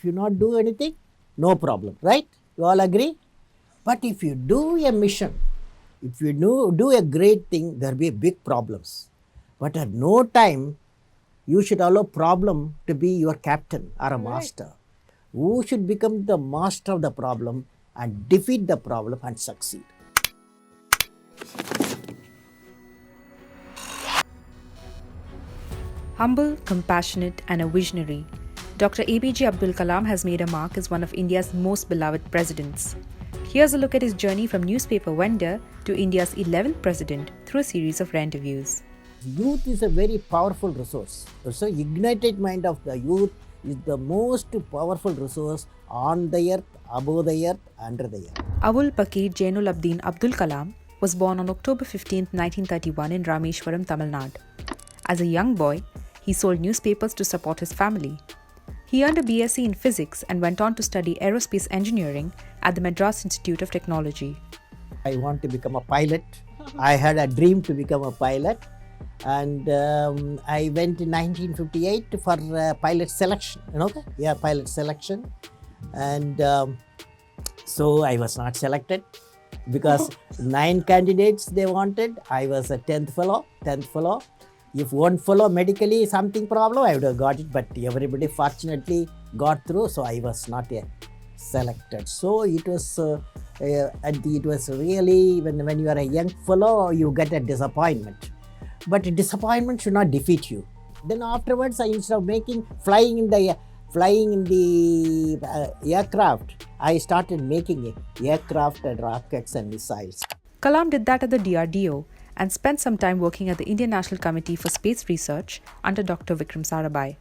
you not do anything, no problem, right? You all agree? But if you do a mission, if you do a great thing, there will be big problems. But at no time, you should allow problem to be your captain or a master. Who should become the master of the problem and defeat the problem and succeed. Humble, compassionate, and a visionary, Dr. APJ Abdul Kalam has made a mark as one of India's most beloved presidents. Here's a look at his journey from newspaper vendor to India's 11th president through a series of interviews. Youth is a very powerful resource. So ignited mind of the youth is the most powerful resource on the earth, above the earth, under the earth. Avul Pakir Jainul Abdin Abdul Kalam was born on October 15, 1931 in Rameshwaram, Tamil Nadu. As a young boy, he sold newspapers to support his family. He earned a BSc in physics and went on to study aerospace engineering at the Madras Institute of Technology. I want to become a pilot. I had a dream to become a pilot. And I went in 1958 for pilot selection, pilot selection. And so I was not selected because 9 candidates they wanted. I was a 10th fellow. If one fellow medically something problem, I would have got it, but everybody fortunately got through, so I was not selected. So it was really, when you are a young fellow, you get a disappointment. But disappointment should not defeat you. Then afterwards, instead of flying in the aircraft, I started making aircraft and rockets and missiles. Kalam did that at the DRDO and spent some time working at the Indian National Committee for Space Research under Dr. Vikram Sarabhai.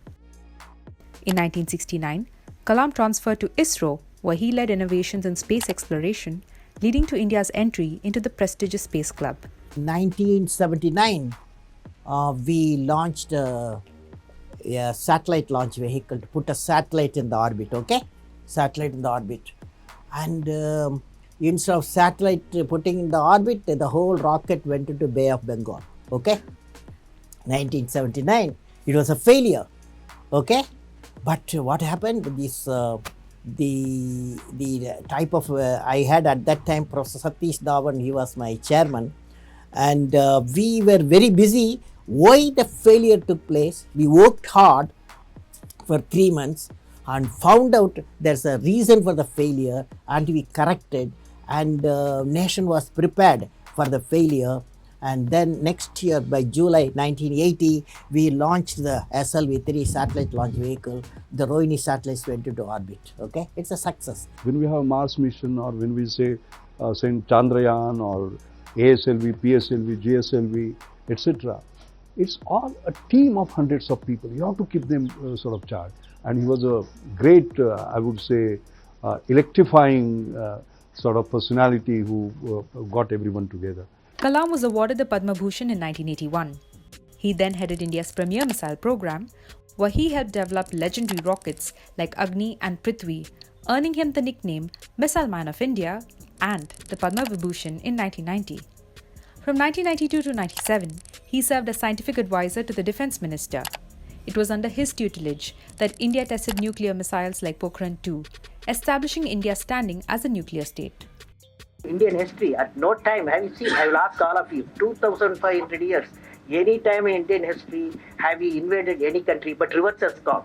In 1969, Kalam transferred to ISRO, where he led innovations in space exploration, leading to India's entry into the prestigious Space Club. In 1979, we launched a satellite launch vehicle to put a satellite in the orbit, And instead of satellite putting in the orbit, the whole rocket went into Bay of Bengal, 1979, it was a failure, But what happened with this, the type of, I had at that time Professor Satish Dhawan, he was my chairman, and we were very busy. Why the failure took place? We worked hard for 3 months and found out there's a reason for the failure, and we corrected, and nation was prepared for the failure. And then next year, by July 1980, we launched the SLV-3 satellite launch vehicle. The Rohini satellites went into orbit. It's a success. When we have Mars mission, or when we say send Chandrayaan or ASLV, PSLV, GSLV, etc., it's all a team of hundreds of people. You have to keep them sort of charged. And he was a great, I would say, electrifying sort of personality who got everyone together. Kalam was awarded the Padma Bhushan in 1981. He then headed India's premier missile program, where he helped develop legendary rockets like Agni and Prithvi, earning him the nickname Missile Man of India and the Padma Vibhushan in 1990. From 1992 to 1997, he served as scientific advisor to the Defence Minister. It was under his tutelage that India tested nuclear missiles like Pokhran-2, establishing India's standing as a nuclear state. Indian history, at no time, have you seen, I will ask all of you, 2,500 years, any time in Indian history have we invaded any country, but reverse has gone.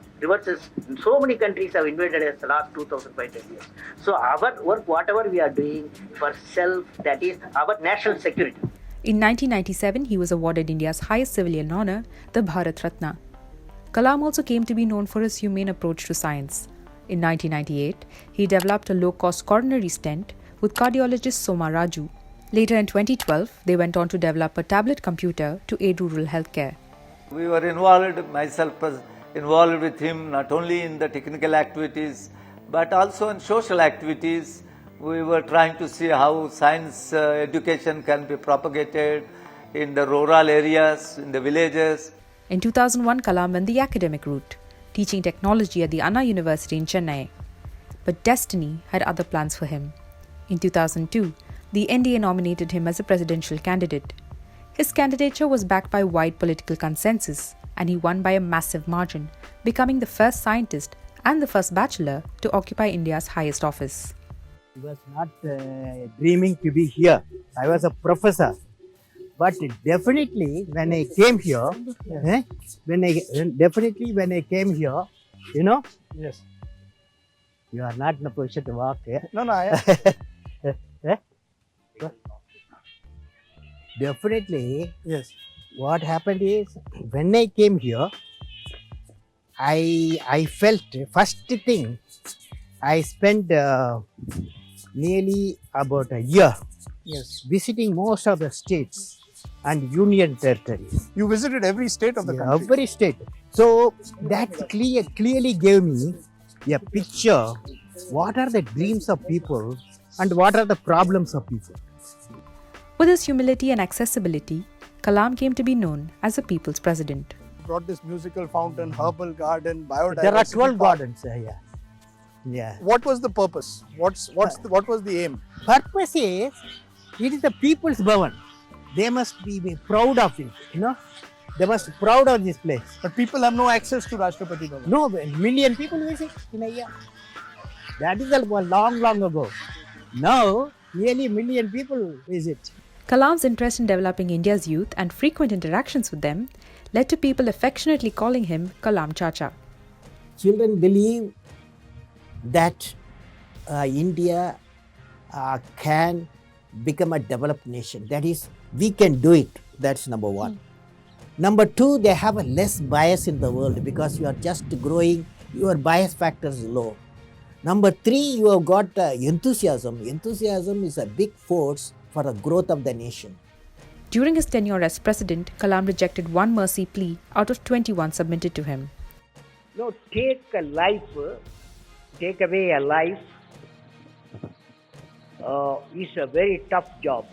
So many countries have invaded us the last 2,500 years. So our work, whatever we are doing for self, that is our national security. In 1997, he was awarded India's highest civilian honour, the Bharat Ratna. Kalam also came to be known for his humane approach to science. In 1998, he developed a low-cost coronary stent with cardiologist Soma Raju. Later in 2012, they went on to develop a tablet computer to aid rural healthcare. We were involved, myself was involved with him not only in the technical activities but also in social activities. We were trying to see how science education can be propagated in the rural areas, in the villages. In 2001, Kalam went the academic route, teaching technology at the Anna University in Chennai. But destiny had other plans for him. In 2002, the NDA nominated him as a presidential candidate. His candidature was backed by wide political consensus, and he won by a massive margin, becoming the first scientist and the first bachelor to occupy India's highest office. I was not dreaming to be here. I was a professor. But definitely when I came here, when I came here, you know, Yes. you are not in a position to walk. No, no, I Definitely, yes. what happened is when I came here, I felt first thing I spent nearly about a year Yes. visiting most of the states and union territories. You visited every state of the Yeah, country. every state. So that clearly gave me a picture. What are the dreams of people and what are the problems of people? With his humility and accessibility, Kalam came to be known as a people's president. Brought this musical fountain, herbal garden, biodiversity. There are 12 park. gardens. Yeah. What was the purpose? What was the aim? Purpose is, it is the people's Bhavan. They must be proud of it. You know, they must be proud of this place. But people have no access to Rashtrapati Bhavan. No, a million people visit in a year. That is a long ago. Now, nearly a million people visit. Kalam's interest in developing India's youth and frequent interactions with them led to people affectionately calling him Kalam Chacha. Children believe that India can become a developed nation. That is, we can do it. That's number one. Number two, they have a less bias in the world because you are just growing, your bias factor is low. Number three, you have got enthusiasm. Enthusiasm is a big force for the growth of the nation. During his tenure as president, Kalam rejected one mercy plea out of 21 submitted to him. No, take away a life is a very tough job.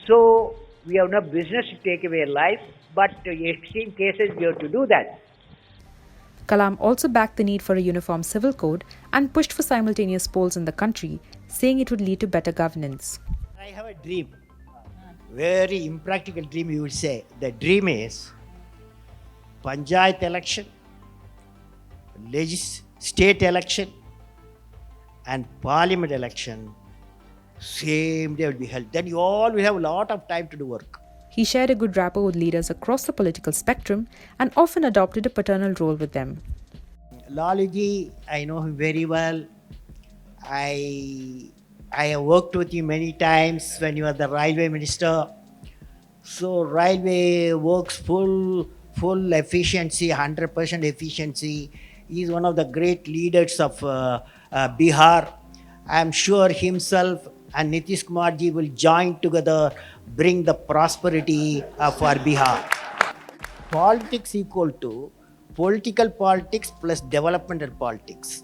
So we have no business to take away a life, but in extreme cases we have to do that. Kalam also backed the need for a uniform civil code and pushed for simultaneous polls in the country, saying it would lead to better governance. I have a dream, very impractical dream you would say. The dream is Panchayat election, state election and parliament election, same day will be held. Then you all will have a lot of time to do work. He shared a good rapport with leaders across the political spectrum and often adopted a paternal role with them. Laluji, I know him very well. I have worked with him many times when you were the railway minister. So railway works full efficiency, 100% efficiency. He is one of the great leaders of Bihar. I am sure himself and Nitish Kumar ji will join together, bring the prosperity for Bihar. Politics equal to political politics plus developmental politics.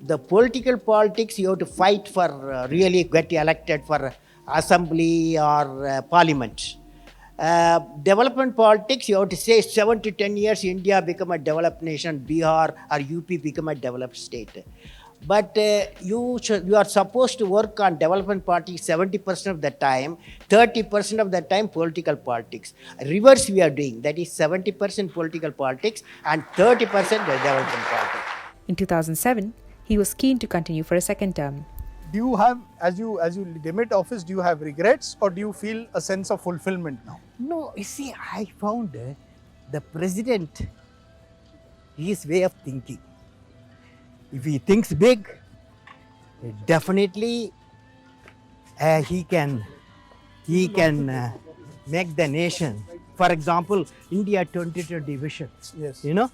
The political politics you have to fight for really get elected for assembly or parliament. Development politics you have to say 7 to 10 years India become a developed nation, Bihar or UP become a developed state. But you are supposed to work on development politics 70% of the time, 30% of the time political politics. Reverse we are doing, that is 70% political politics and 30% development politics. In 2007, he was keen to continue for a second term. Do you have, as you demit office, do you have regrets or do you feel a sense of fulfillment now? No, you see, I found the president, his way of thinking. If he thinks big, definitely he can make the nation. For example, India 2020 vision. Yes. You know,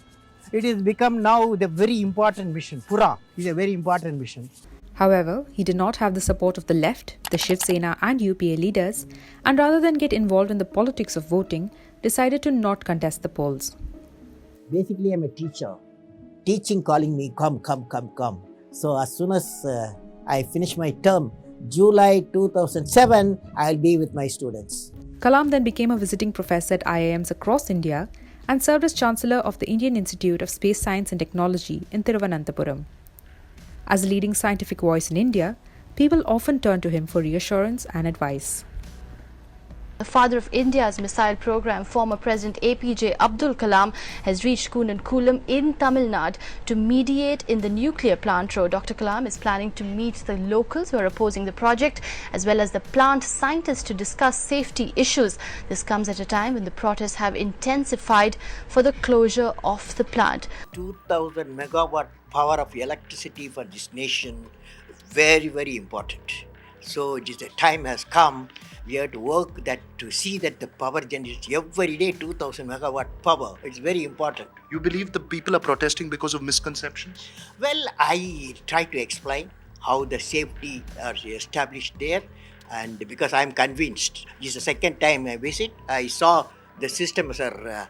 it has become now the very important mission. Pura is a very important mission. However, he did not have the support of the left, the Shiv Sena and UPA leaders, and rather than get involved in the politics of voting, decided to not contest the polls. Basically, I'm a teacher. Teaching calling me, come. So as soon as I finish my term, July 2007, I'll be with my students. Kalam then became a visiting professor at IIMs across India and served as Chancellor of the Indian Institute of Space Science and Technology in Thiruvananthapuram. As a leading scientific voice in India, people often turn to him for reassurance and advice. The father of India's missile program, former President APJ Abdul Kalam, has reached Kulam in Tamil Nadu to mediate in the nuclear plant road. Dr. Kalam is planning to meet the locals who are opposing the project as well as the plant scientists to discuss safety issues. This comes at a time when the protests have intensified for the closure of the plant. 2000 megawatt power of electricity for this nation, very, very important. So the time has come. We have to work that to see that the power generation every day 2000 megawatt power. It's very important. You believe the people are protesting because of misconceptions? Well, I try to explain how the safety are established there, and because I'm convinced. This is the second time I visit. I saw the systems are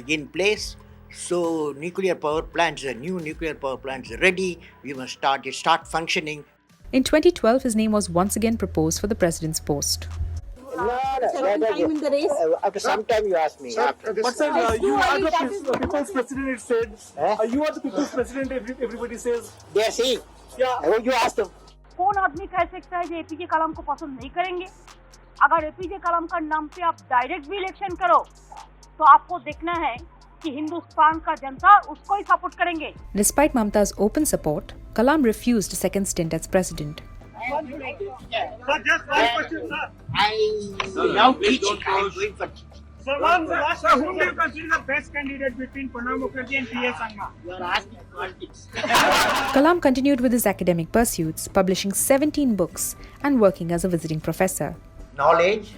in place. So nuclear power plants, the new nuclear power plants are ready. We must start functioning. In 2012, his name was once again proposed for the president's post. After some time you ask me. But sir, you are the people's president, it said. You are the people's president, everybody says. They are saying. Yeah. You ask them. कौन आदमी कह सकता है जो APJ कलाम को पसंद नहीं करेंगे? अगर एपीजे कलाम का नाम पे आप डायरेक्ट भी इलेक्शन करो तो आपको देखना है कि हिंदुस्तान का जनता उसको ही सपोर्ट करेंगे. Despite Mamta's open support, Kalam refused a second stint as president. Sir, just one question, sir. I now teaching. I'm going for. Sir, whom do you consider the best candidate between Pranab Mukherjee and P.A. Sangma? You are asking politics. Kalam continued with his academic pursuits, publishing 17 books and working as a visiting professor. Knowledge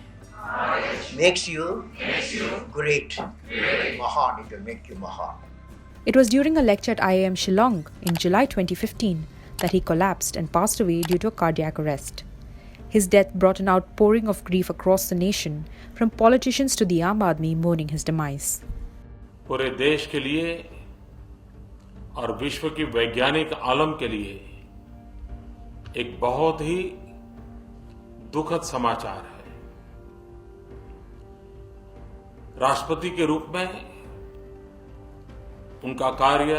makes you great. Mahan, it will make you Mahan. It was during a lecture at IIM Shillong in July 2015 that he collapsed and passed away due to a cardiac arrest. His death brought an outpouring of grief across the nation, from politicians to the Aam Aadmi mourning his demise. पूरे देश के लिए और विश्व की वैज्ञानिक आलम के लिए एक बहुत ही दुखद समाचार है. राष्ट्रपति के रूप में उनका कार्य,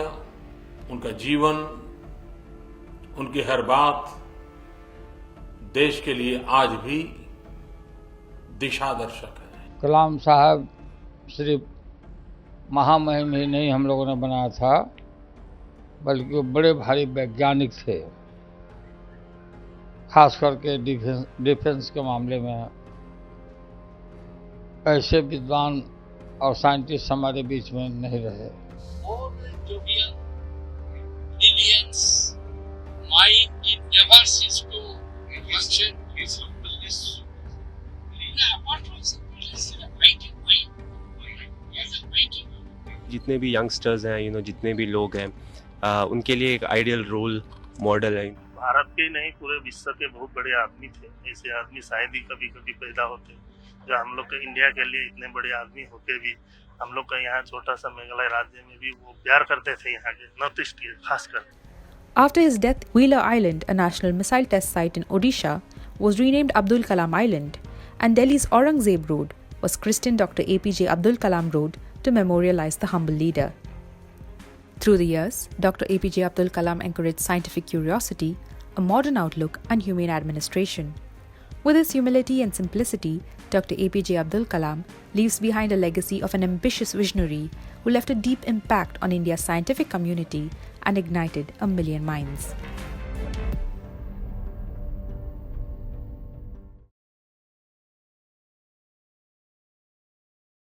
उनका जीवन, उनकी हर बात देश के लिए आज भी दिशा दर्शक है. कलाम साहब सिर्फ महामहिम ही नहीं हम लोगों ने बनाया था, बल्कि वो बड़े भारी वैज्ञानिक थे, खास करके डिफेंस के मामले में. ऐसे विद्वान और साइंटिस्ट हमारे बीच में नहीं रहे. जितने भी यंगस्टर्स हैं, जितने भी लोग हैं, उनके लिए एक आइडियल रोल मॉडल है. भारत के नहीं पूरे विश्व के बहुत बड़े आदमी थे. ऐसे आदमी शायद ही कभी कभी पैदा होते जो हम लोग के इंडिया के लिए इतने बड़े आदमी होके भी हम लोग का यहाँ छोटा सा मेघालय राज्य में भी वो प्यार करते थे यहाँ के नॉर्थ ईस्ट के खासकर. After his death, Wheeler Island, a national missile test site in Odisha, was renamed Abdul Kalam Island, and Delhi's Aurangzeb Road was christened Dr. APJ Abdul Kalam Road to memorialize the humble leader. Through the years, Dr. APJ Abdul Kalam encouraged scientific curiosity, a modern outlook, and humane administration. With his humility and simplicity, Dr. APJ Abdul Kalam leaves behind a legacy of an ambitious visionary who left a deep impact on India's scientific community and ignited a million minds.